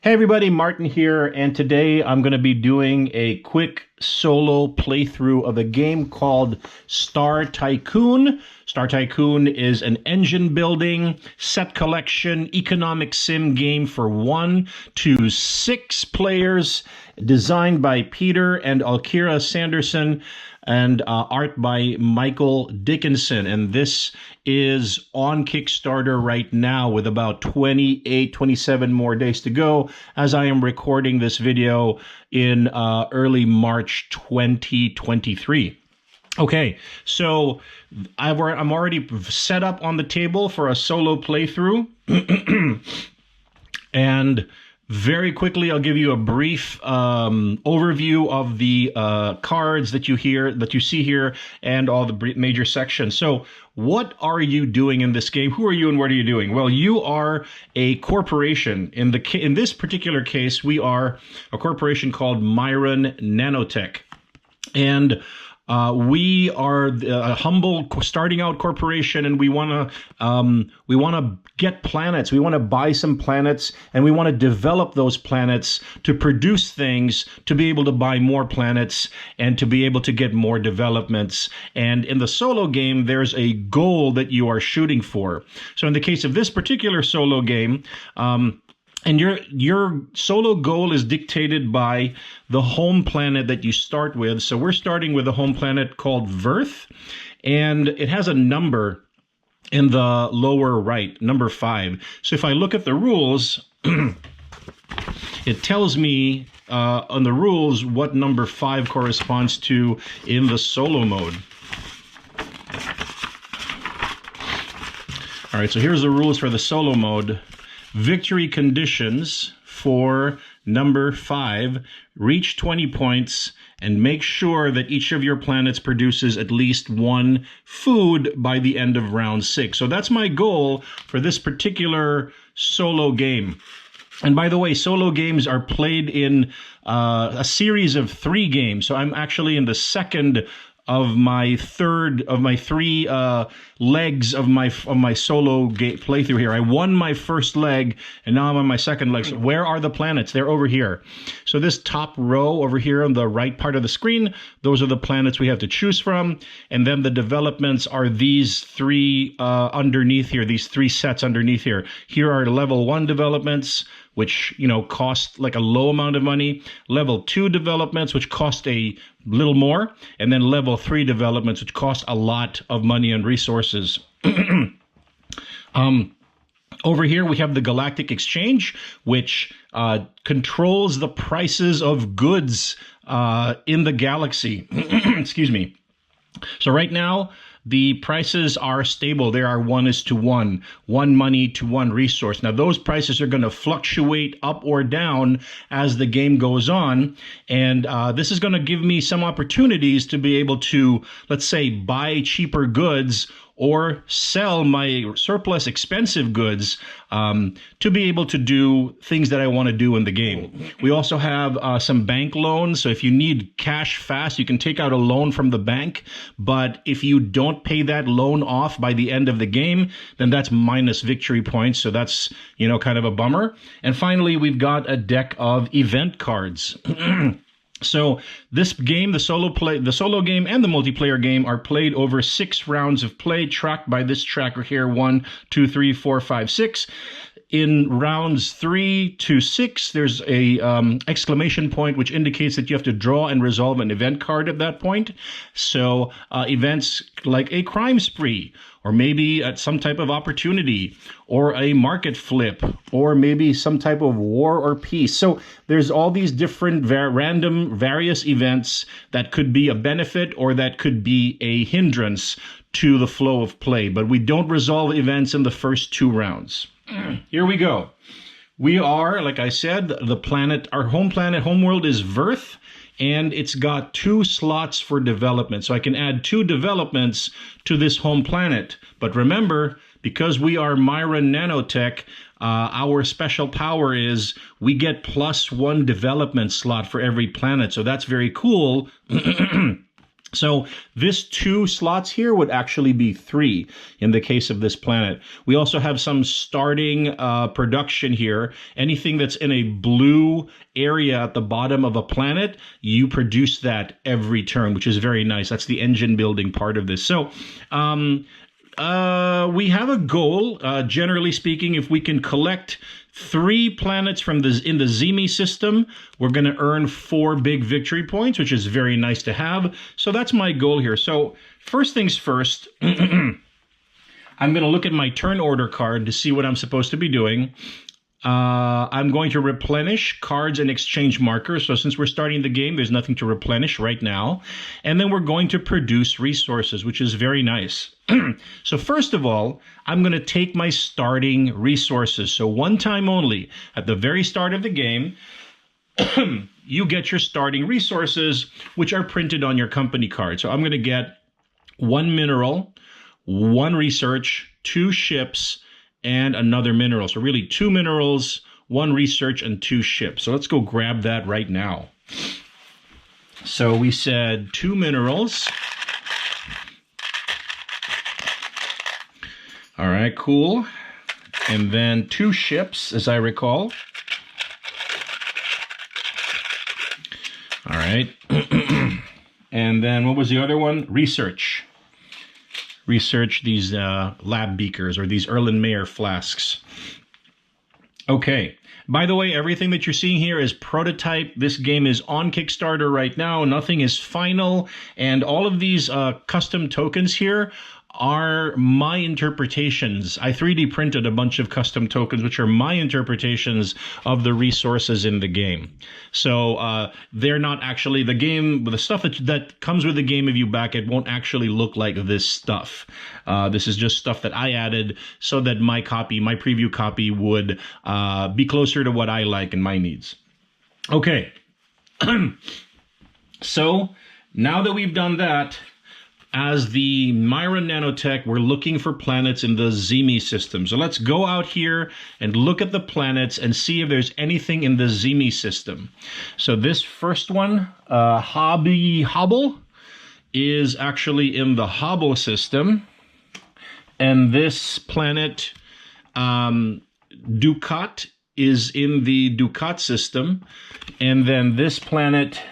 Hey everybody, Martin here, and today I'm going to be doing a quick solo playthrough of a game called Star Tycoon. Star Tycoon is an engine building, set collection, economic sim game for 1 to 6 players, designed by Peter and Alkira Sanderson, and art by Michael Dickinson. And this is on Kickstarter right now with about 27 more days to go as I am recording this video in early March 2023. Okay, so I'm already set up on the table for a solo playthrough. And very quickly, I'll give you a brief overview of the cards that you see here, and all the major sections. So, what are you doing in this game? Who are you, and what are you doing? Well, you are a corporation. In this particular case, we are a corporation called Myron Nanotech, and we are a humble starting out corporation, and we want to get planets. We want to buy some planets, and we want to develop those planets to produce things, to be able to buy more planets, and to be able to get more developments. And in the solo game, there's a goal that you are shooting for. So in the case of this particular solo game, and your solo goal is dictated by the home planet that you start with. So we're starting with a home planet called Verth, and it has a number in the lower right, number 5. So if I look at the rules, it tells me on the rules what number 5 corresponds to in the solo mode. All right, so here's the rules for the solo mode. Victory conditions for number 5: reach 20 points and make sure that each of your planets produces at least 1 food by the end of round 6. So that's my goal for this particular solo game. And by the way, solo games are played in a series of 3 games. So I'm actually in the second of my 3 legs of my solo playthrough here. I won my first leg, and now I'm on my second leg. So where are the planets? They're over here. So this top row over here on the right part of the screen, those are the planets we have to choose from. And then the developments are these 3 underneath here, these 3 sets underneath here. Here are level 1 developments, which, cost like a low amount of money. Level 2 developments, which cost a little more. And then level 3 developments, which cost a lot of money and resources. Over here, we have the Galactic Exchange, which controls the prices of goods in the galaxy. Excuse me. So right now, the prices are stable. They are 1:1, 1 money to 1 resource. Now, those prices are going to fluctuate up or down as the game goes on. And this is going to give me some opportunities to be able to, let's say, buy cheaper goods or sell my surplus expensive goods to be able to do things that I want to do in the game. We also have some bank loans. So if you need cash fast, you can take out a loan from the bank. But if you don't pay that loan off by the end of the game, then that's minus victory points. So that's, kind of a bummer. And finally, we've got a deck of event cards. So this game, the solo game and the multiplayer game, are played over 6 rounds of play, tracked by this tracker here: 1, 2, 3, 4, 5, 6. In rounds 3 to 6, there's a exclamation point, which indicates that you have to draw and resolve an event card at that point. So events like a crime spree, or maybe some type of opportunity, or a market flip, or maybe some type of war or peace. So there's all these different various events that could be a benefit or that could be a hindrance to the flow of play. But we don't resolve events in the first 2 rounds. Here we go. We are, like I said, our home world is Verth, and it's got 2 slots for development. So I can add 2 developments to this home planet. But remember, because we are Myron Nanotech, our special power is we get +1 development slot for every planet. So that's very cool. So this 2 slots here would actually be 3 in the case of this planet. We also have some starting production here. Anything that's in a blue area at the bottom of a planet, you produce that every turn, which is very nice. That's the engine building part of this. So we have a goal, generally speaking. If we can collect 3 planets from in the Zemi system, we're going to earn 4 big victory points, which is very nice to have. So that's my goal here. So first things first, I'm going to look at my turn order card to see what I'm supposed to be doing. I'm going to replenish cards and exchange markers. So since we're starting the game, there's nothing to replenish right now. And then we're going to produce resources, which is very nice. So first of all, I'm going to take my starting resources. So one time only, at the very start of the game, you get your starting resources, which are printed on your company card. So I'm going to get 1 mineral, 1 research, 2 ships, and another mineral. So really 2 minerals, 1 research, and 2 ships. So let's go grab that right now. So we said 2 minerals. All right, cool. And then 2 ships, as I recall. All right. And then what was the other one? Research. Research these lab beakers or these Erlenmeyer flasks. Okay. By the way, everything that you're seeing here is prototype. This game is on Kickstarter right now. Nothing is final. And all of these custom tokens here are my interpretations. I 3D printed a bunch of custom tokens, which are my interpretations of the resources in the game. So they're not actually the game, the stuff that comes with the game. If you back it, won't actually look like this stuff. This is just stuff that I added so that my copy, my preview copy, would be closer to what I like and my needs. Okay. So now that we've done that, as the Myra Nanotech, we're looking for planets in the Zemi system. So let's go out here and look at the planets and see if there's anything in the Zemi system. So this first one, Hobble, is actually in the Hobble system. And this planet, Ducat, is in the Ducat system. And then this planet,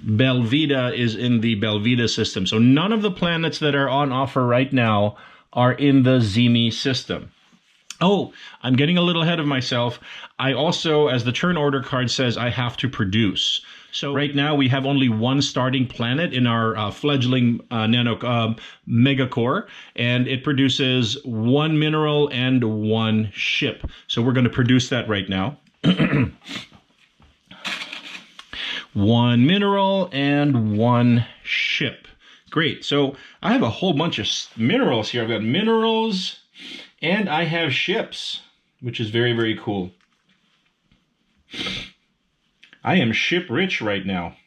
Belvita, is in the Belvita system. So none of the planets that are on offer right now are in the Zemi system. Oh, I'm getting a little ahead of myself. I also, as the turn order card says, I have to produce. So right now we have only 1 starting planet in our fledgling megacore, and it produces 1 mineral and 1 ship. So we're going to produce that right now. 1 mineral and 1 ship. Great. So I have a whole bunch of minerals here. I've got minerals and I have ships, which is very, very cool. I am ship rich right now.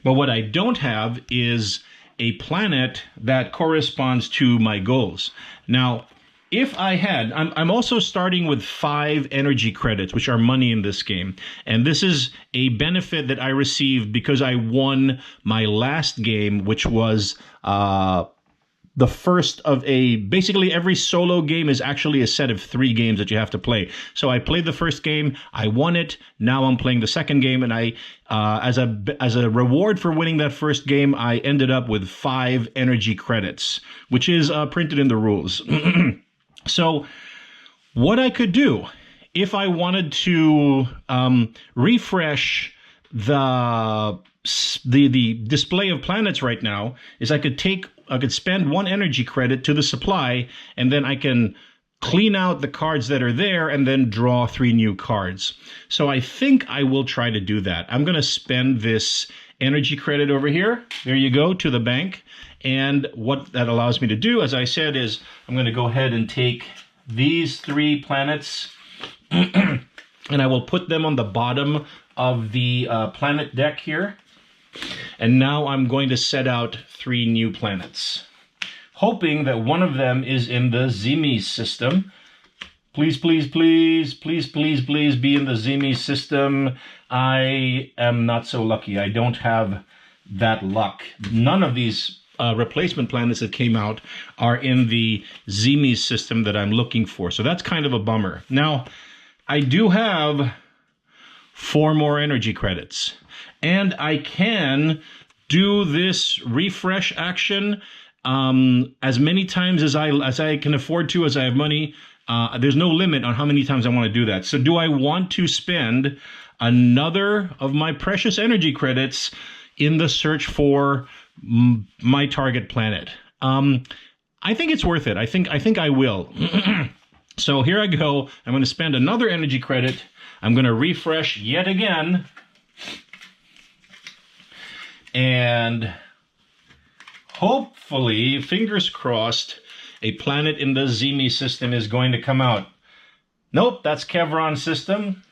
But what I don't have is a planet that corresponds to my goals. Now, if I had, I'm also starting with 5 energy credits, which are money in this game. And this is a benefit that I received because I won my last game, which was the first of basically every solo game is actually a set of 3 games that you have to play. So I played the first game, I won it, now I'm playing the second game, and I, as a reward for winning that first game, I ended up with 5 energy credits, which is printed in the rules. So what I could do if I wanted to refresh the display of planets right now is I could spend 1 energy credit to the supply, and then I can clean out the cards that are there and then draw 3 new cards. So I think I will try to do that. I'm going to spend this energy credit over here. There you go, to the bank. And what that allows me to do, as I said, is I'm going to go ahead and take these 3 planets and I will put them on the bottom of the planet deck here. And now I'm going to set out 3 new planets, hoping that one of them is in the Zemi system. Please, please, please, please, please, please be in the Zemi system. I am not so lucky. I don't have that luck. None of these replacement planets that came out are in the Zemes system that I'm looking for. So that's kind of a bummer. Now, I do have 4 more energy credits, and I can do this refresh action as many times as I can afford to, as I have money. There's no limit on how many times I want to do that. So do I want to spend another of my precious energy credits in the search for my target planet? I think it's worth it. I think I will. So here I go. I'm going to spend another energy credit. I'm going to refresh yet again. And hopefully, fingers crossed, a planet in the Zemes system is going to come out. Nope, that's Kevron system.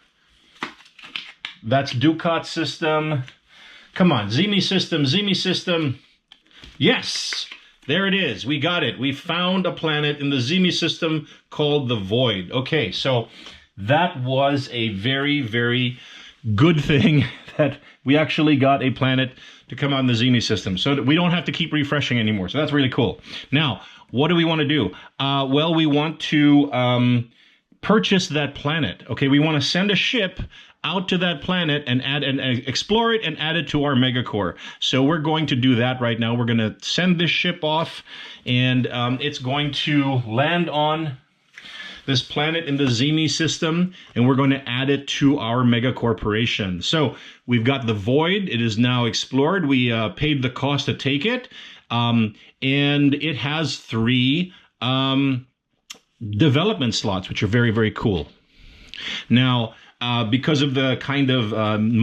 That's Dukat system. Come on, Zemes system. Yes, there it is. We got it. We found a planet in the Zemes system called the Void. Okay, so that was a very, very good thing that we actually got a planet to come out in the Zemes system, so that we don't have to keep refreshing anymore. So that's really cool. Now, what do we want to do? Well, we want to purchase that planet. Okay, we want to send a ship out to that planet and explore it and add it to our megacore. So we're going to do that right now. We're going to send this ship off, and it's going to land on this planet in the Zemes system, and we're going to add it to our mega corporation. So we've got the Void. It is now explored. We paid the cost to take it, and it has 3 development slots, which are very, very cool. Now, because of the kind of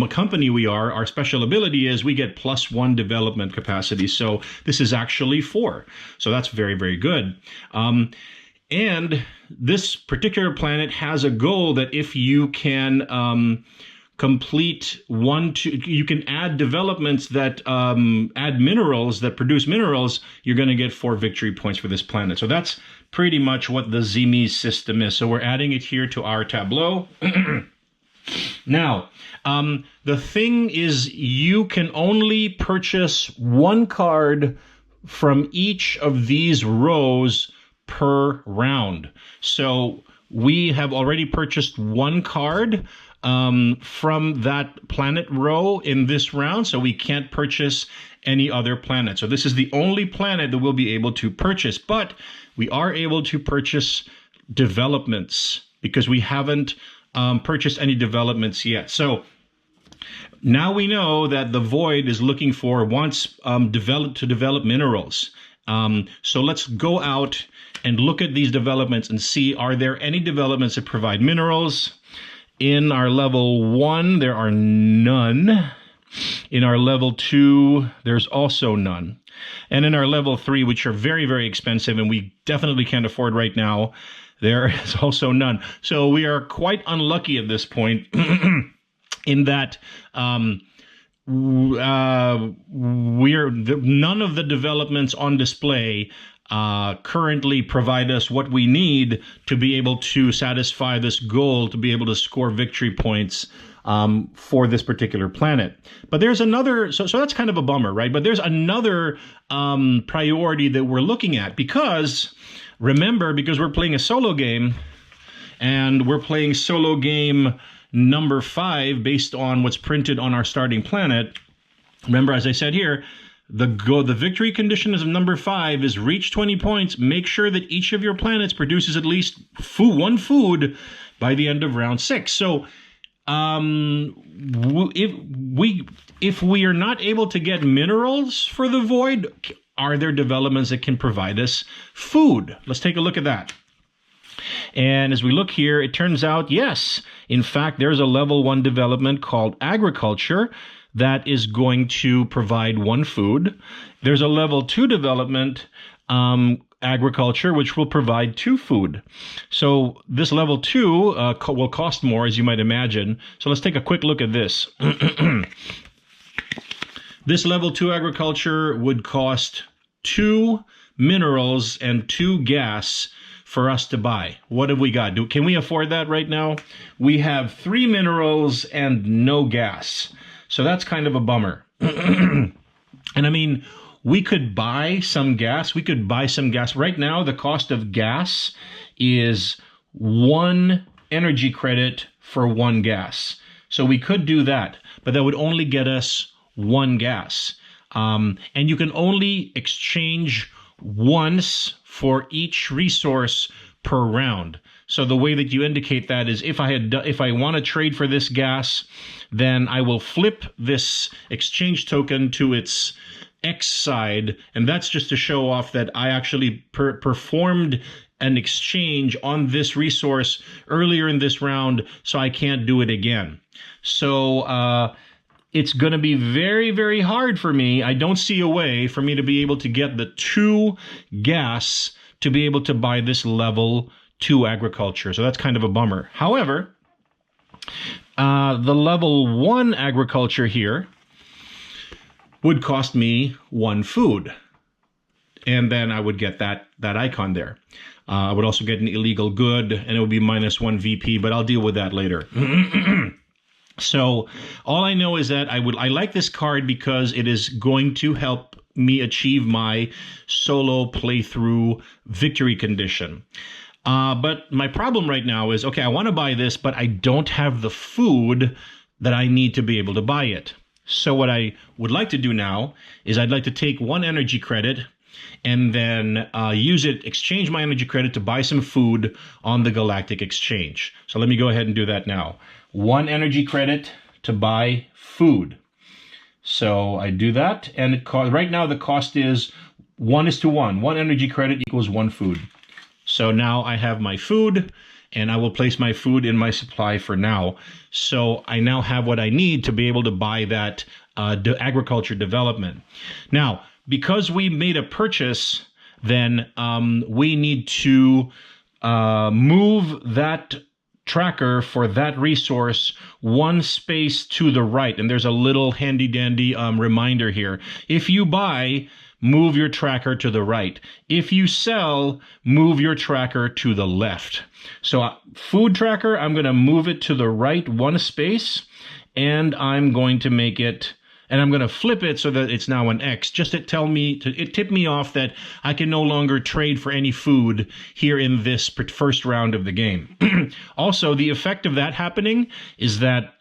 company we are, our special ability is we get +1 development capacity. So this is actually 4. So that's very, very good. And this particular planet has a goal that if you can complete you can add developments that add minerals, that produce minerals, you're going to get 4 victory points for this planet. So that's pretty much what the Zemes system is. So we're adding it here to our tableau. Now, the thing is, you can only purchase 1 card from each of these rows per round. So we have already purchased 1 card from that planet row in this round, so we can't purchase any other planet. So this is the only planet that we'll be able to purchase, but we are able to purchase developments because we haven't purchased any developments yet. So now we know that the Void is looking for, wants to develop minerals. So let's go out and look at these developments and see, are there any developments that provide minerals? In our level 1, there are none. In our level 2, there's also none. And in our level 3, which are very, very expensive and we definitely can't afford right now, there is also none. So we are quite unlucky at this point in that none of the developments on display currently provide us what we need to be able to satisfy this goal, to be able to score victory points for this particular planet. But there's another, so that's kind of a bummer, right? But there's another priority that we're looking at, because remember, because we're playing a solo game, and we're playing solo game number 5 based on what's printed on our starting planet. Remember, as I said here, the victory condition is number 5 is reach 20 points. Make sure that each of your planets produces at least 1 food by the end of round 6. So if we are not able to get minerals for the Void, are there developments that can provide us food? Let's take a look at that. And as we look here, it turns out, yes, in fact, there's a level 1 development called agriculture that is going to provide 1 food. There's a level 2 development, agriculture, which will provide 2 food. So this level 2 will cost more, as you might imagine. So let's take a quick look at this. This level 2 agriculture would cost 2 minerals and 2 gas for us to buy. What have we got? Can we afford that right now? We have 3 minerals and no gas. So that's kind of a bummer. And I mean, we could buy some gas. We could buy some gas. Right now, the cost of gas is 1 energy credit for 1 gas. So we could do that, but that would only get us 1 gas. And you can only exchange once for each resource per round. So the way that you indicate that is if I want to trade for this gas, then I will flip this exchange token to its X side, and that's just to show off that I actually performed an exchange on this resource earlier in this round, so I can't do it again. So it's going to be very, very hard for me. I don't see a way for me to be able to get the 2 gas to be able to buy this level 2 agriculture. So that's kind of a bummer. However, the level 1 agriculture here would cost me 1 food. And then I would get that icon there. I would also get an illegal good, and it would be -1 VP, but I'll deal with that later. So all I know is that I like this card because it is going to help me achieve my solo playthrough victory condition. But my problem right now is, okay, I want to buy this, but I don't have the food that I need to be able to buy it. So what I would like to do now is I'd like to take 1 energy credit and then exchange my energy credit to buy some food on the Galactic Exchange. So let me go ahead and do that now. 1 energy credit to buy food. So I do that, and right now the cost is 1:1. 1 energy credit equals 1 food. So now I have my food, and I will place my food in my supply for now. So I now have what I need to be able to buy that agriculture development. Now, because we made a purchase, then we need to move that tracker for that resource 1 space to the right. And there's a little handy dandy reminder here. If you buy, move your tracker to the right. If you sell, move your tracker to the left. So food tracker, I'm going to move it to the right 1 space, and I'm going to make it, and I'm going to flip it so that it's now an X, just to tip me off that I can no longer trade for any food here in this first round of the game. Also, the effect of that happening is that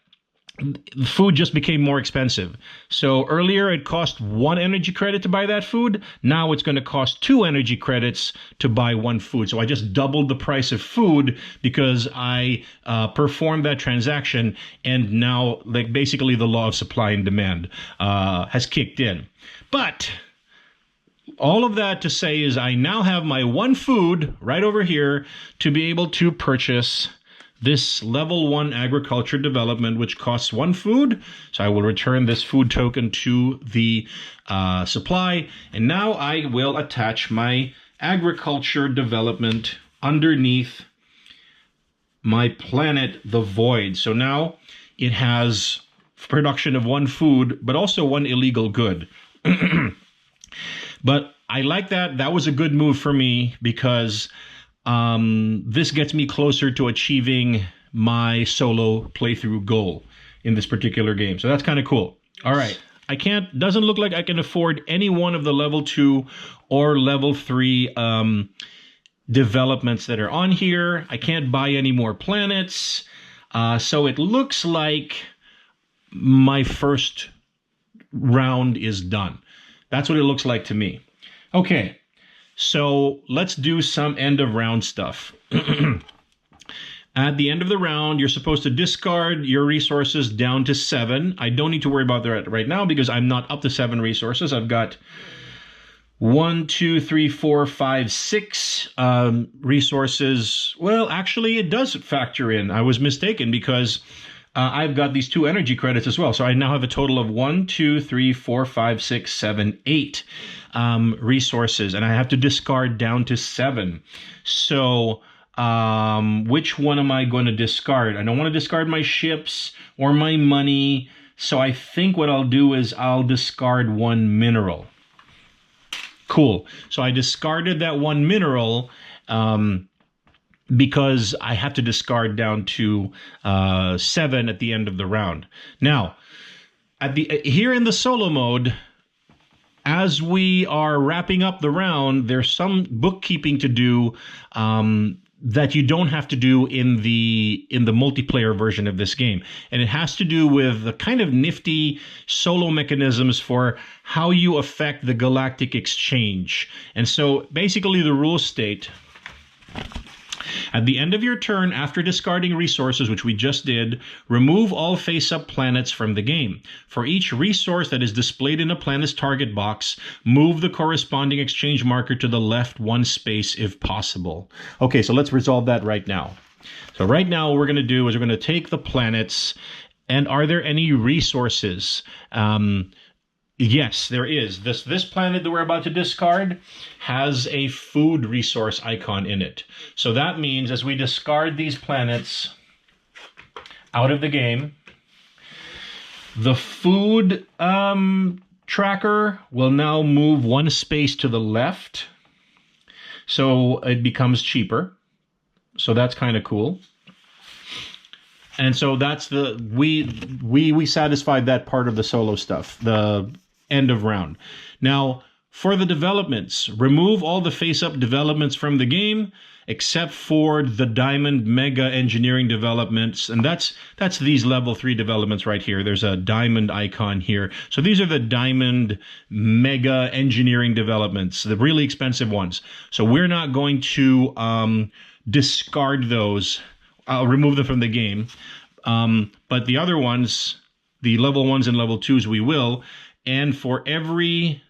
food just became more expensive. So earlier it cost 1 energy credit to buy that food. Now it's going to cost 2 energy credits to buy 1 food. So I just doubled the price of food because I performed that transaction, and now basically the law of supply and demand has kicked in. But all of that to say is I now have my 1 food right over here to be able to purchase this level 1 agriculture development, which costs 1 food. So I will return this food token to the supply. And now I will attach my agriculture development underneath my planet, the Void. So now it has production of 1 food, but also 1 illegal good. But I like that. That was a good move for me because this gets me closer to achieving my solo playthrough goal in this particular game. So that's kind of cool. All right. Doesn't look like I can afford any one of the level 2 or level 3 developments that are on here. I can't buy any more planets. So it looks like my first round is done. That's what it looks like to me. Okay. So let's do some end of round stuff. At the end of the round, you're supposed to discard your resources down to 7. I don't need to worry about that right now because I'm not up to 7 resources. I've got 1, 2, 3, 4, 5, 6 resources. Well, actually, it does factor in. I was mistaken because I've got these 2 energy credits as well. So I now have a total of 1, 2, 3, 4, 5, 6, 7, 8 resources, and I have to discard down to 7. So which one am I going to discard? I don't want to discard my ships or my money. So I think what I'll do is I'll discard 1 mineral. Cool. So I discarded that 1 mineral because I have to discard down to 7 at the end of the round. Now, here in the solo mode, as we are wrapping up the round, there's some bookkeeping to do that you don't have to do in the multiplayer version of this game, and it has to do with the kind of nifty solo mechanisms for how you affect the galactic exchange. And so basically the rules state: at the end of your turn, after discarding resources, which we just did, remove all face-up planets from the game. For each resource that is displayed in a planet's target box, move the corresponding exchange marker to the left 1 space if possible. Okay, so let's resolve that right now. So right now what we're going to do is we're going to take the planets, and are there any resources? Yes, there is. This planet that we're about to discard has a food resource icon in it. So that means as we discard these planets out of the game, the food tracker will now move 1 space to the left, so it becomes cheaper. So that's kind of cool. And so that's we satisfied that part of the solo stuff, the end of round. Now, for the developments, remove all the face-up developments from the game, except for the Diamond Mega Engineering developments, and that's these level 3 developments right here. There's a diamond icon here. So these are the Diamond Mega Engineering developments, the really expensive ones. So we're not going to discard those. I'll remove them from the game. But the other ones, the level 1s and level 2s, we will. And for every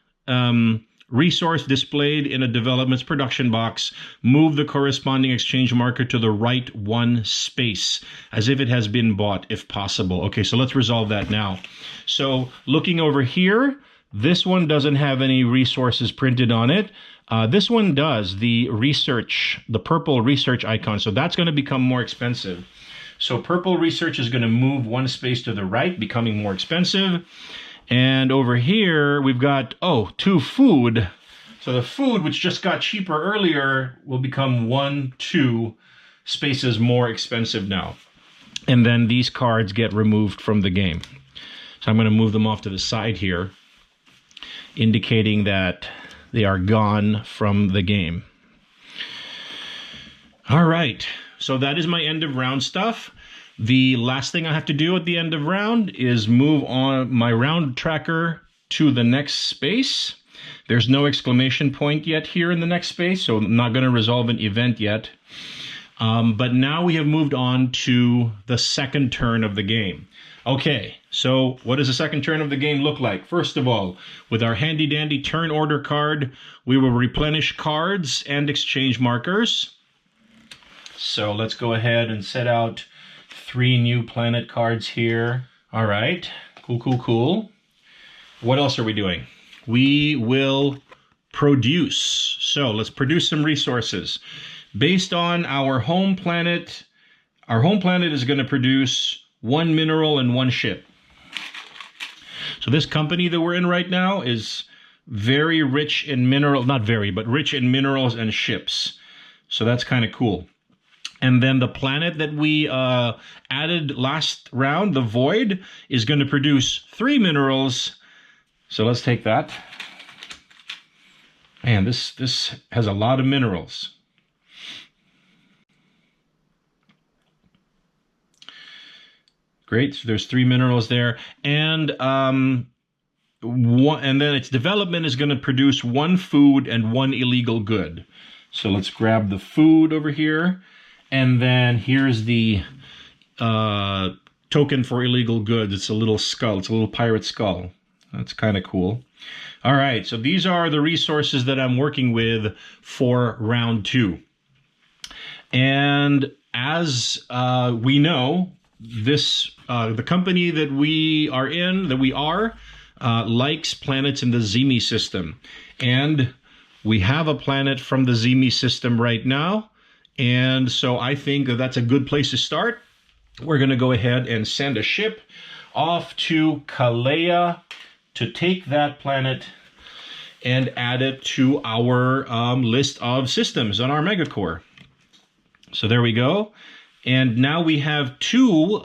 resource displayed in a development's production box, move the corresponding exchange marker to the right 1 space, as if it has been bought, if possible. Okay, so let's resolve that now. So looking over here, this one doesn't have any resources printed on it. This one does, the purple research icon. So that's going to become more expensive. So purple research is going to move 1 space to the right, becoming more expensive. And over here, we've got, 2 food. So the food, which just got cheaper earlier, will become 2 spaces more expensive now. And then these cards get removed from the game. So I'm going to move them off to the side here, indicating that they are gone from the game. All right, so that is my end of round stuff. The last thing I have to do at the end of round is move on my round tracker to the next space. There's no exclamation point yet here in the next space, so I'm not going to resolve an event yet. But now we have moved on to the second turn of the game. Okay, so what does the second turn of the game look like? First of all, with our handy dandy turn order card, we will replenish cards and exchange markers. So let's go ahead and set out 3 new planet cards here. All right, cool. What else are we doing? We will produce. So let's produce some resources. Based on our home planet is going to produce 1 mineral and 1 ship. So this company that we're in right now is very rich in mineral, not very, but rich in minerals and ships. So that's kind of cool. And then the planet that we added last round, the Void, is going to produce 3 minerals. So let's take that. Man, this has a lot of minerals. Great, so there's 3 minerals there. And then its development is going to produce 1 food and 1 illegal good. So let's grab the food over here. And then here's the token for illegal goods. It's a little skull. It's a little pirate skull. That's kind of cool. All right, so these are the resources that I'm working with for round 2. And as we know, the company that we are likes planets in the Zemi system. And we have a planet from the Zemi system right now. And so I think that's a good place to start. We're going to go ahead and send a ship off to Kalea to take that planet and add it to our list of systems on our megacore. So there we go. And now we have two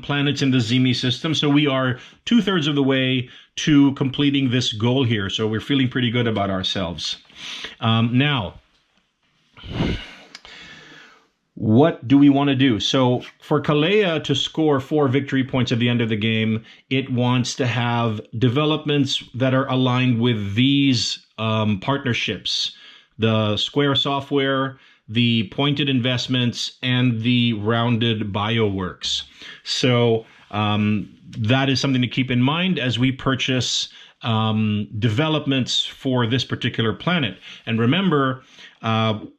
planets in the Zemi system, so we are 2/3 of the way to completing this goal here. So we're feeling pretty good about ourselves. Now, what do we want to do? So for Kalea to score 4 victory points at the end of the game, it wants to have developments that are aligned with these partnerships: the Square Software, the Pointed Investments, and the Rounded Bioworks. So that is something to keep in mind as we purchase developments for this particular planet. And remember,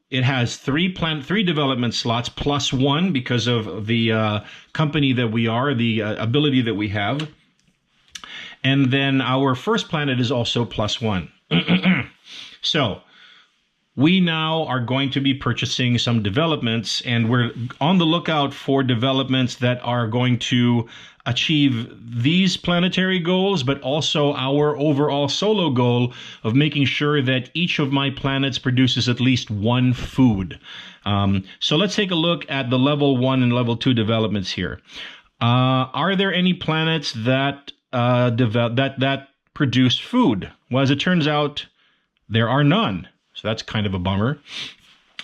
it has three development slots plus one because of the company that we are, the ability that we have. And then our first planet is also plus one. So we now are going to be purchasing some developments, and we're on the lookout for developments that are going to achieve these planetary goals, but also our overall solo goal of making sure that each of my planets produces at least one food. So let's take a look at the level 1 and level 2 developments here. Are there any planets that that produce food? Well, as it turns out, there are none. So that's kind of a bummer.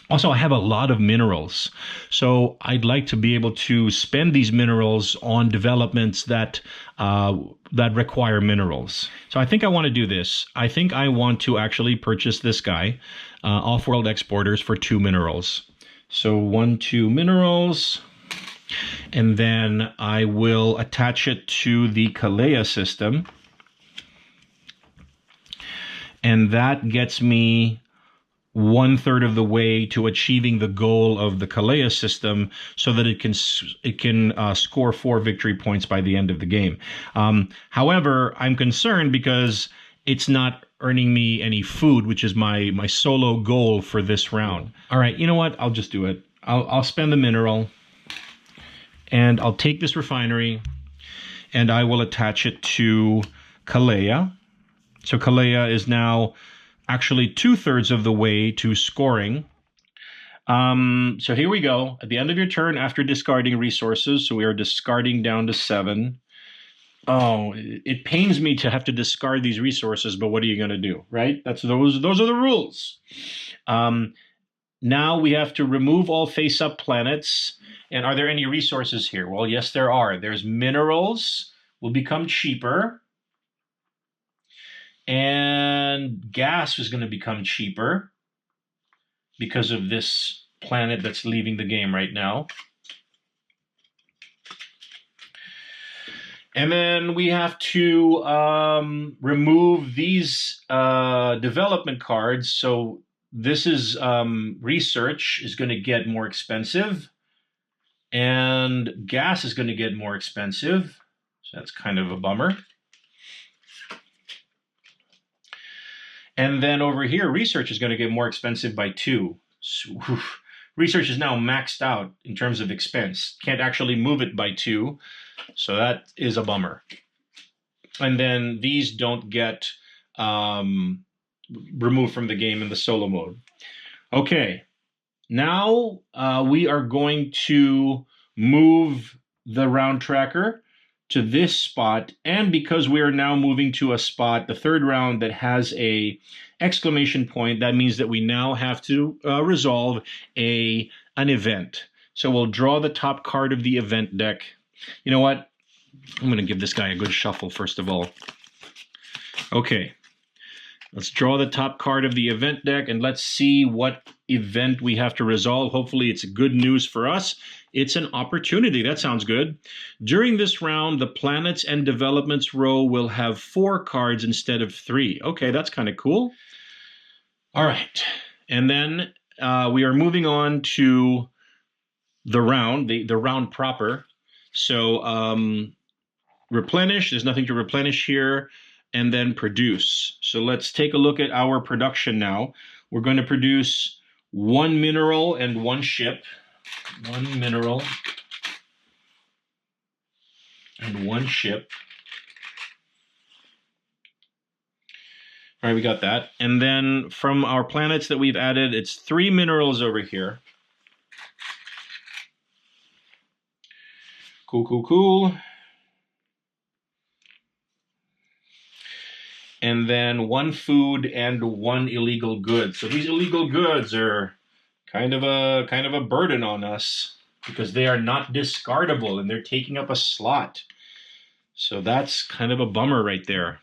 Also, I have a lot of minerals, so I'd like to be able to spend these minerals on developments that require minerals. So I think I want to do this. I think I want to actually purchase this guy, Off-World Exporters, for 2 minerals. So 2 minerals, and then I will attach it to the Kalea system, and that gets me 1/3 of the way to achieving the goal of the Kalea system, so that it can score 4 victory points by the end of the game. However, I'm concerned because it's not earning me any food, which is my solo goal for this round. All right, you know what? I'll just do it. I'll spend the mineral, and I'll take this refinery, and I will attach it to Kalea. So Kalea is now actually 2/3 of the way to scoring. So here we go. At the end of your turn, after discarding resources, so we are discarding down to 7. Oh, it pains me to have to discard these resources, but what are you going to do, right? Those are the rules. Now we have to remove all face-up planets. And are there any resources here? Well, yes, there are. There's minerals will become cheaper. And gas is going to become cheaper because of this planet that's leaving the game right now. And then we have to remove these development cards. So this is research is going to get more expensive, and gas is going to get more expensive. So that's kind of a bummer. And then over here, research is going to get more expensive by 2. So, research is now maxed out in terms of expense. Can't actually move it by 2. So that is a bummer. And then these don't get removed from the game in the solo mode. Okay. Now we are going to move the round tracker to this spot, and because we are now moving to a spot, the 3rd round, that has a exclamation point, that means that we now have to resolve an event. So we'll draw the top card of the event deck. You know what? I'm going to give this guy a good shuffle first of all. Okay. Let's draw the top card of the event deck, and let's see what event we have to resolve. Hopefully it's good news for us. It's an opportunity. That sounds good. During this round, the planets and developments row will have 4 cards instead of 3. Okay, that's kind of cool. All right. And then we are moving on to the round, the round proper. So replenish. There's nothing to replenish here. And then produce. So let's take a look at our production now. We're going to produce 1 mineral and 1 ship. 1 mineral and 1 ship. All right, we got that. And then from our planets that we've added, it's 3 minerals over here. Cool. And then 1 food and 1 illegal good. So these illegal goods are kind of a burden on us because they are not discardable and they're taking up a slot. So that's kind of a bummer right there.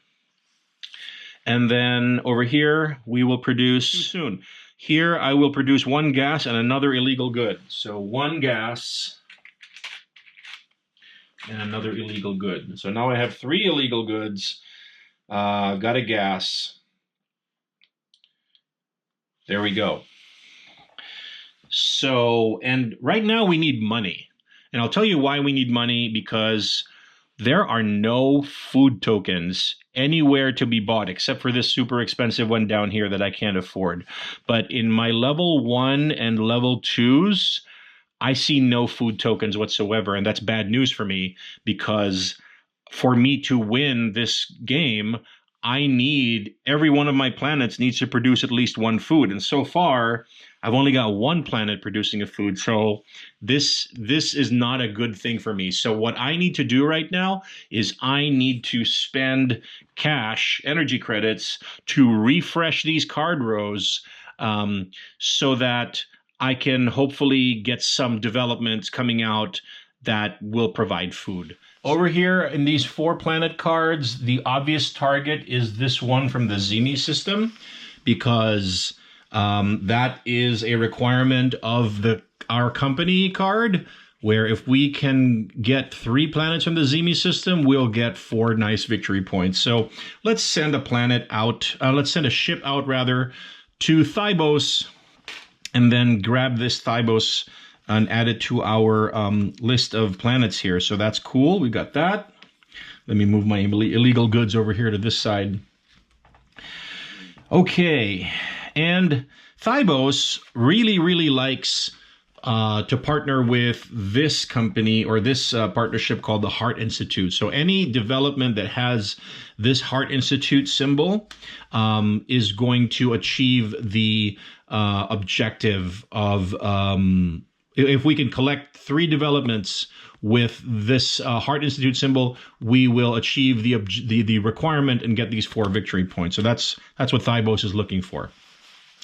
And then over here, we will produce soon. Here, I will produce 1 gas and another illegal good. So 1 gas and another illegal good. So now I have 3 illegal goods. I've got a gas. There we go. So, and right now we need money. And I'll tell you why we need money, because there are no food tokens anywhere to be bought except for this super expensive one down here that I can't afford. But in my level 1 and level 2s, I see no food tokens whatsoever. And that's bad news for me, because for me to win this game, every one of my planets needs to produce at least 1 food. And so far, I've only got 1 planet producing a food. So this is not a good thing for me. So what I need to do right now is I need to spend cash, energy credits, to refresh these card rows so that I can hopefully get some developments coming out that will provide food. Over here in these 4 planet cards, the obvious target is this one from the Zemi system, because that is a requirement of our company card, where if we can get 3 planets from the Zemi system, we'll get 4 nice victory points. So let's send a planet out, let's send a ship out rather, to Thybos, and then grab this Thybos and add it to our list of planets here. So that's cool. We got that. Let me move my illegal goods over here to this side. Okay. And Thybos really likes to partner with this company, or this partnership called the Heart Institute. So any development that has this Heart Institute symbol is going to achieve the objective of if we can collect 3 developments with this Heart Institute symbol, we will achieve the requirement and get these 4 victory points. So that's what Thybos is looking for.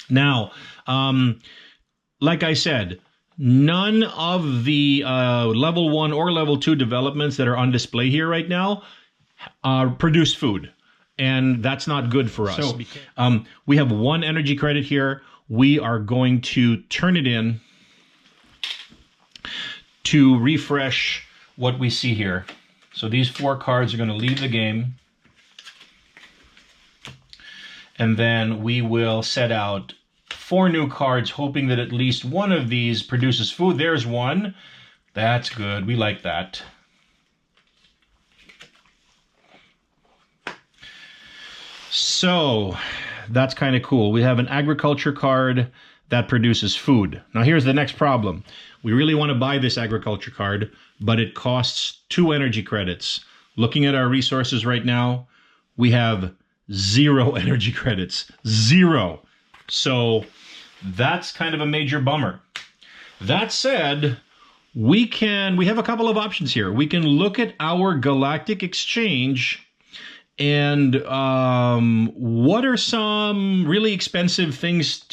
Now, like I said, none of the level 1 or level 2 developments that are on display here right now produce food. And that's not good for us. So we have 1 energy credit here. We are going to turn it in to refresh what we see here. So these 4 cards are going to leave the game. And then we will set out 4 new cards, hoping that at least one of these produces food. There's 1. That's good. We like that. So that's kind of cool. We have an agriculture card that produces food. Now here's the next problem. We really want to buy this agriculture card, but it costs 2 energy credits. Looking at our resources right now, we have 0 energy credits. 0. So that's kind of a major bummer. That said, we have a couple of options here. We can look at our galactic exchange and what are some really expensive things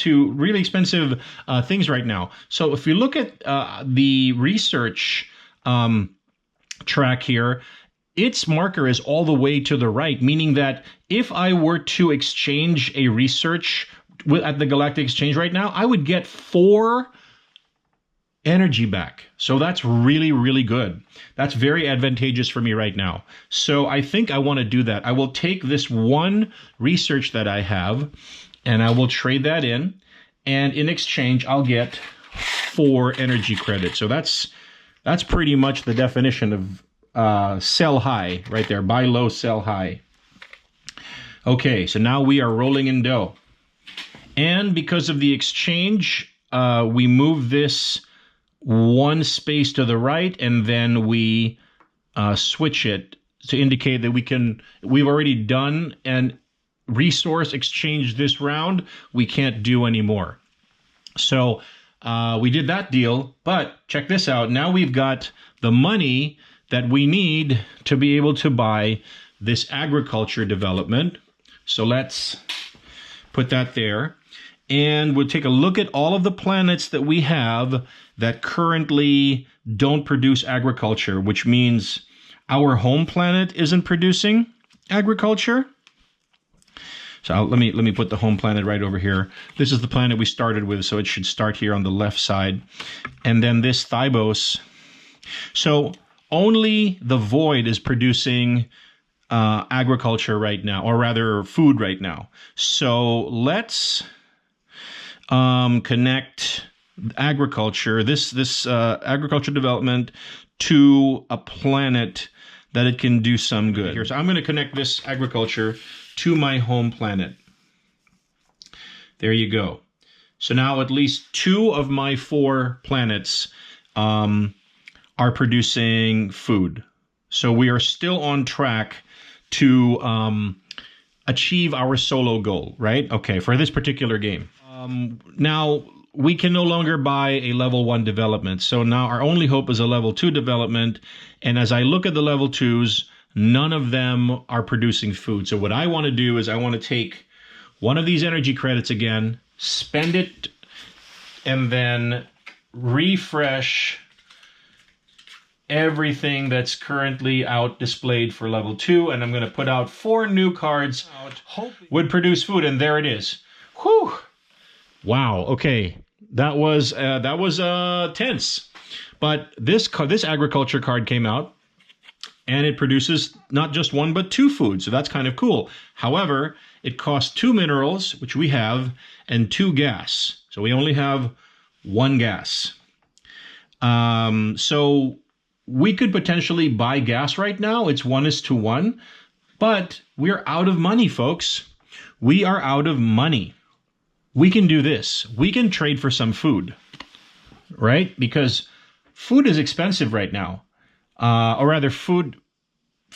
right now. So if you look at the research track here, its marker is all the way to the right, meaning that if I were to exchange a research at the Galactic Exchange right now, I would get 4 energy back. So that's really good. That's very advantageous for me right now. So I think I want to do that. I will take this 1 research that I have and I will trade that in, and in exchange I'll get 4 energy credits. So that's pretty much the definition of sell high right there. Buy low, sell high. Okay, so now we are rolling in dough. And because of the exchange, we move this 1 space to the right, and then we switch it to indicate that we've already done an resource exchange this round. We can't do any more. So we did that deal, but check this out. Now we've got the money that we need to be able to buy this agriculture development. So let's put that there. And we'll take a look at all of the planets that we have that currently don't produce agriculture, which means our home planet isn't producing agriculture. So let me put the home planet right over here. This is the planet we started with, so it should start here on the left side. And then this Thybos. So only the void is producing agriculture right now, or rather food right now. So let's connect agriculture, this agriculture development, to a planet that it can do some good. Here, so I'm going to connect this agriculture to my home planet. There you go. So now at least 2 of my 4 planets are producing food. So we are still on track to achieve our solo goal, right? Okay, for this particular game. Now, we can no longer buy a level 1 development. So now our only hope is a level 2 development. And as I look at the level 2s, none of them are producing food. So what I want to do is I want to take one of these energy credits again, spend it, and then refresh everything that's currently out displayed for level 2. And I'm going to put out 4 new cards. Would produce food, and there it is. Whew! Wow. Okay, that was tense, but this agriculture card came out, and it produces not just 1 but 2 food. So that's kind of cool. However, it costs 2 minerals, which we have, and 2 gas. So we only have 1 gas. So we could potentially buy gas right now. It's 1:1, but we're out of money, folks. We are out of money. We can do this. We can trade for some food, right? Because food is expensive right now. Or rather, food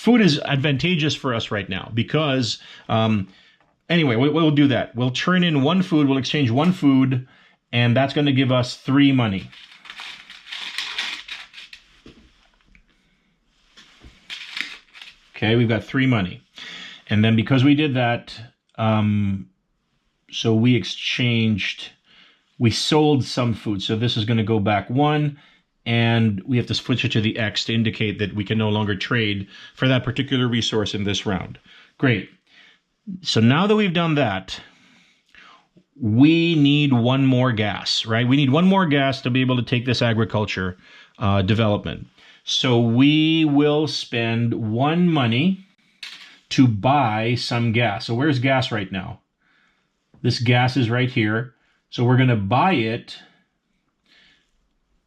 is advantageous for us right now because, anyway, we'll do that. We'll turn in 1 food. We'll exchange 1 food, and that's going to give us 3 money. Okay, we've got 3 money. And then because we did that, so we sold some food. So this is going to go back 1, and we have to switch it to the X to indicate that we can no longer trade for that particular resource in this round. Great. So now that we've done that, we need 1 more gas, right? We need 1 more gas to be able to take this agriculture development. So we will spend 1 money to buy some gas. So where's gas right now? This gas is right here. So we're going to buy it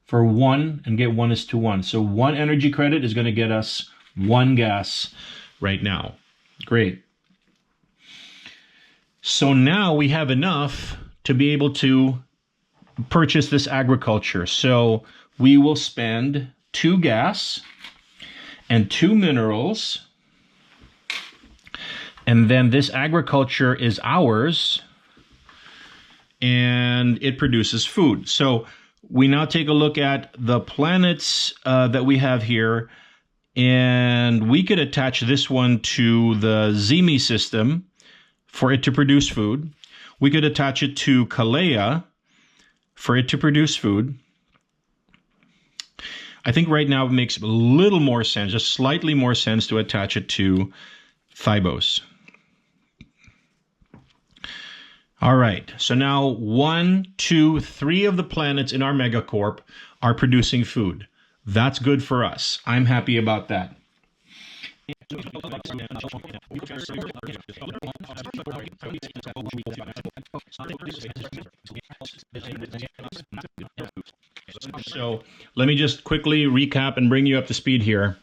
for 1 and get 1:1. So 1 energy credit is going to get us 1 gas right now. Great. So now we have enough to be able to purchase this agriculture. So we will spend 2 gas and 2 minerals. And then this agriculture is ours, and it produces food. So we now take a look at the planets that we have here, and we could attach this one to the Zemi system for it to produce food. We could attach it to Kalea for it to produce food. I think right now it makes a little more sense, just slightly more sense, to attach it to Thybos. All right, so now 1, 2, 3 of the planets in our megacorp are producing food. That's good for us. I'm happy about that. So let me just quickly recap and bring you up to speed here.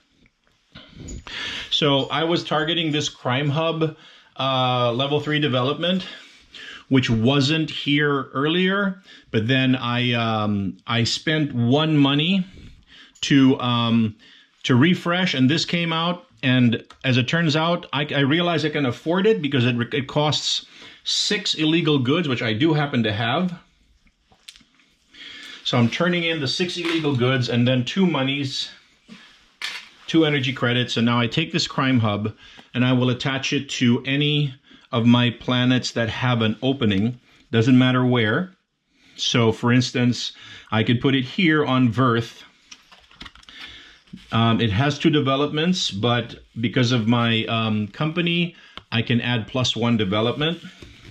So I was targeting this crime hub level 3 development, which wasn't here earlier, but then I spent 1 money to refresh, and this came out. And as it turns out, I realize I can afford it because it costs 6 illegal goods, which I do happen to have. So I'm turning in the 6 illegal goods and then 2 monies 2 energy credits. So now I take this crime hub and I will attach it to any of my planets that have an opening. Doesn't matter where. So for instance, I could put it here on Verth. It has 2 developments, but because of my company, I can add +1 development.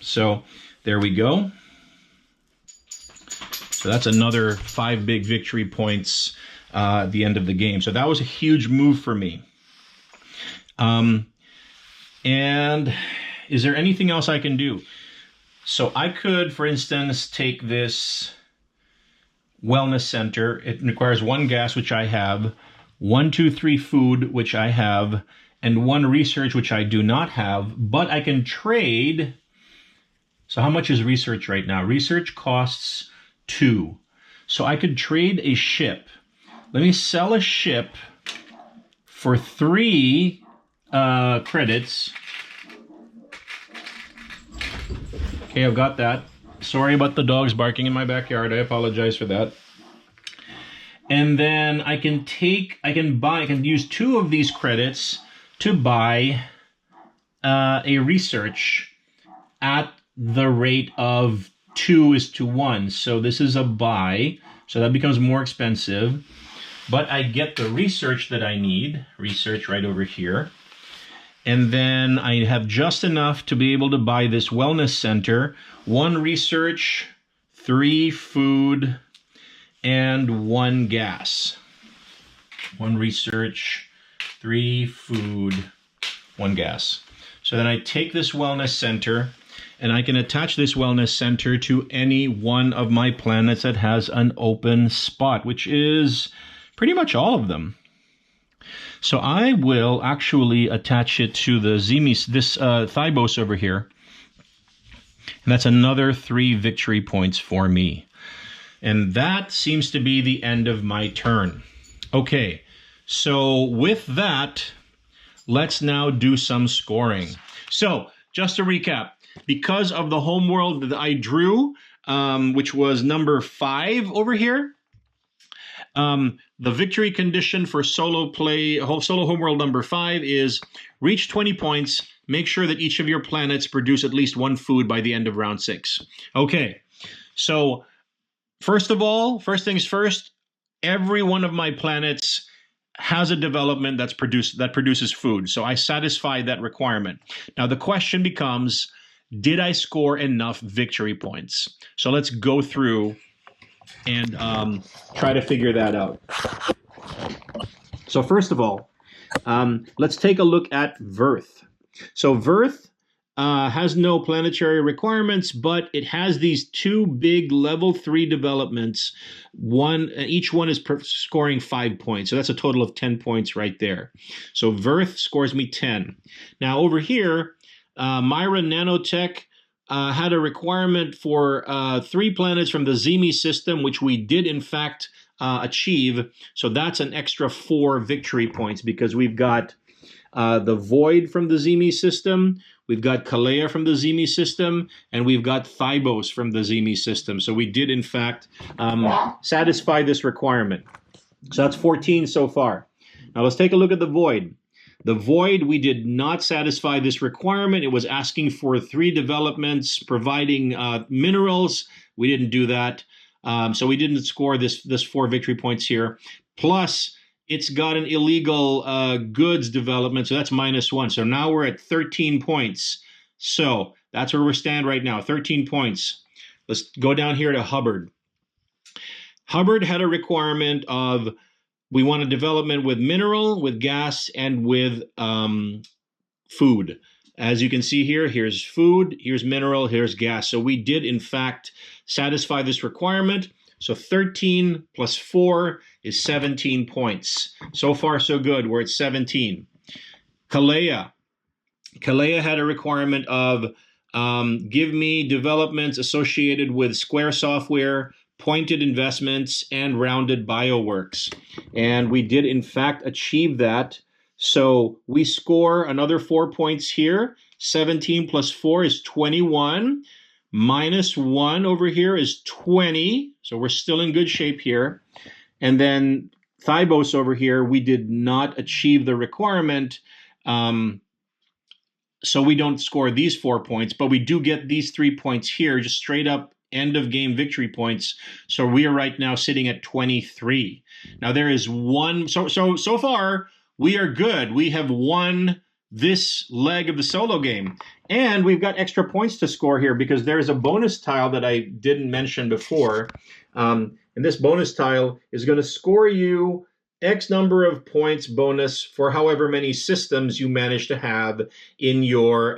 So there we go. So that's another 5 big victory points at the end of the game. So that was a huge move for me. And is there anything else I can do? So I could, for instance, take this wellness center. It requires 1 gas, which I have, 1, 2, 3 food, which I have, and 1 research, which I do not have, but I can trade. So how much is research right now? Research costs 2. So I could trade a ship. Let me sell a ship for 3 credits. Okay, I've got that. Sorry about the dogs barking in my backyard. I apologize for that. And then I can use 2 of these credits to buy a research at the rate of 2:1. So this is a buy. So that becomes more expensive. But I get the research that I need. Research right over here. And then I have just enough to be able to buy this wellness center. 1 research, 3 food, and 1 gas. 1 research, 3 food, 1 gas. So then I take this wellness center and I can attach this wellness center to any one of my planets that has an open spot, which is pretty much all of them. So I will actually attach it to the this Thybos over here. And that's another 3 victory points for me. And that seems to be the end of my turn. Okay, so with that, let's now do some scoring. So just to recap, because of the homeworld that I drew, which was number 5 over here, the victory condition for solo homeworld number 5 is reach 20 points. Make sure that each of your planets produce at least 1 food by the end of round 6. Okay, so first things first, every one of my planets has a development that produces food. So I satisfy that requirement. Now the question becomes, did I score enough victory points? So let's go through and try to figure that out. So first of all, let's take a look at Verth. So Verth has no planetary requirements, but it has these 2 big level 3 developments. Each one is scoring 5 points. So that's a total of 10 points right there. So Verth scores me 10. Now over here, Myra Nanotech had a requirement for 3 planets from the Zemi system, which we did in fact achieve. So that's an extra 4 victory points because we've got the Void from the Zemi system, we've got Kalea from the Zemi system, and we've got Thybos from the Zemi system. So we did in fact satisfy this requirement. So that's 14 so far. Now let's take a look at the Void. The Void, we did not satisfy this requirement. It was asking for 3 developments, providing minerals. We didn't do that. So we didn't score this 4 victory points here. Plus, it's got an illegal goods development, so that's -1. So now we're at 13 points. So that's where we stand right now, 13 points. Let's go down here to Hubbard. Hubbard had a requirement of, we want a development with mineral, with gas, and with food. As you can see here, here's food, here's mineral, here's gas. So we did, in fact, satisfy this requirement. So 13 plus 4 is 17 points. So far, so good. We're at 17. Kalea. Kalea had a requirement of give me developments associated with Square Software, pointed investments, and rounded bioworks. And we did, in fact, achieve that. So we score another 4 points here. 17 plus 4 is 21. -1 over here is 20. So we're still in good shape here. And then Thybos over here, we did not achieve the requirement. So we don't score these 4 points, but we do get these 3 points here, just straight up end of game victory points. So we are right now sitting at 23. Now there is one. So far we are good. We have won this leg of the solo game, and we've got extra points to score here because there is a bonus tile that I didn't mention before. And this bonus tile is going to score you X number of points bonus for however many systems you manage to have in your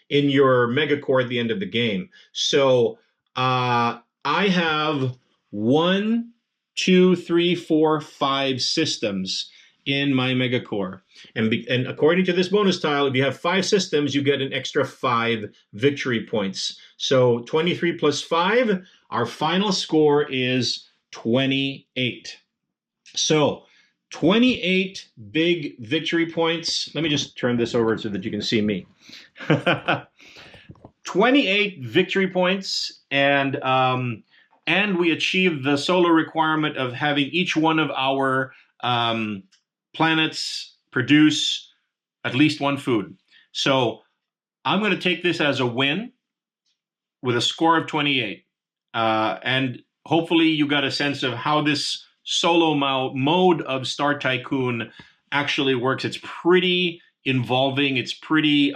megacore at the end of the game. So I have 1, 2, 3, 4, 5 systems in my megacore, and according to this bonus tile, if you have 5 systems, you get an extra 5 victory points. So 23 plus 5, our final score is 28. So 28 big victory points. Let me just turn this over so that you can see me. 28 victory points, and we achieved the solo requirement of having each one of our planets produce at least 1 food. So I'm going to take this as a win with a score of 28. And hopefully you got a sense of how this solo mode of Star Tycoon actually works. It's pretty involving. It's pretty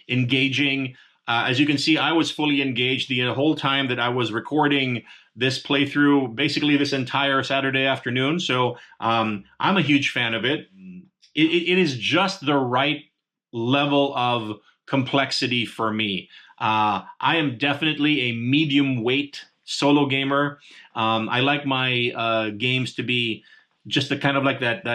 engaging. As you can see, I was fully engaged the whole time that I was recording this playthrough, basically this entire Saturday afternoon. So I'm a huge fan of it. It is just the right level of complexity for me. I am definitely a medium weight solo gamer. I like my games to be just the kind of like that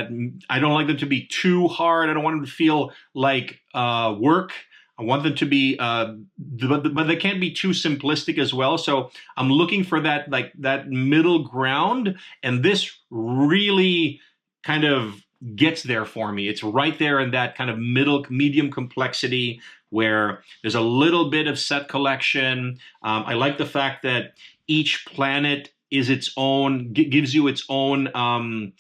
I don't like them to be too hard. I don't want them to feel like work. I want them to be, but they can't be too simplistic as well. So I'm looking for that middle ground, and this really kind of gets there for me. It's right there in that kind of medium complexity where there's a little bit of set collection. I like the fact that each planet is its own, gives you its own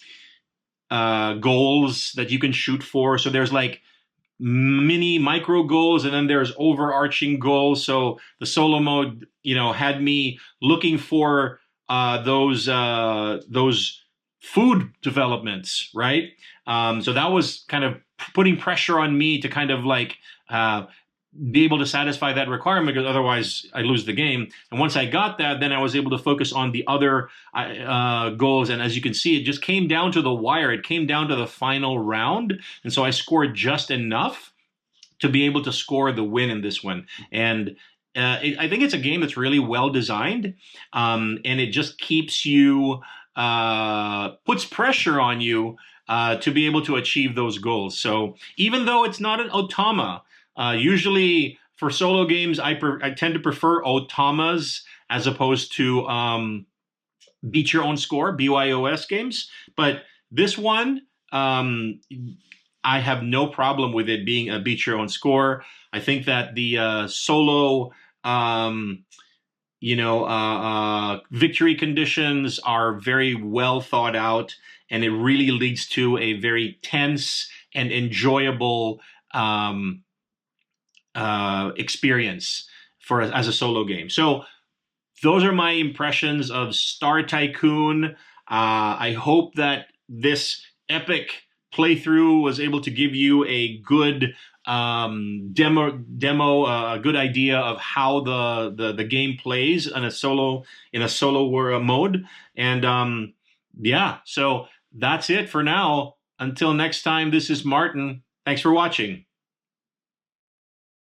goals that you can shoot for. So there's like mini micro goals, and then there's overarching goals. So the solo mode, had me looking for those food developments, right? So that was kind of putting pressure on me to kind of like be able to satisfy that requirement, because otherwise I lose the game. And once I got that, then I was able to focus on the other goals. And as you can see, it just came down to the wire. It came down to the final round. And so I scored just enough to be able to score the win in this one. And I think it's a game that's really well designed. And it just keeps you, puts pressure on you to be able to achieve those goals. So even though it's not an otama, usually for solo games, I tend to prefer otamas as opposed to beat your own score, BYOS games. But this one, I have no problem with it being a beat your own score. I think that the solo, victory conditions are very well thought out, and it really leads to a very tense and enjoyable experience as a solo game. So those are my impressions of Star Tycoon. I hope that this epic playthrough was able to give you a good demo, a good idea of how the game plays in a solo mode. And so that's it for now. Until next time, this is Martin. Thanks for watching.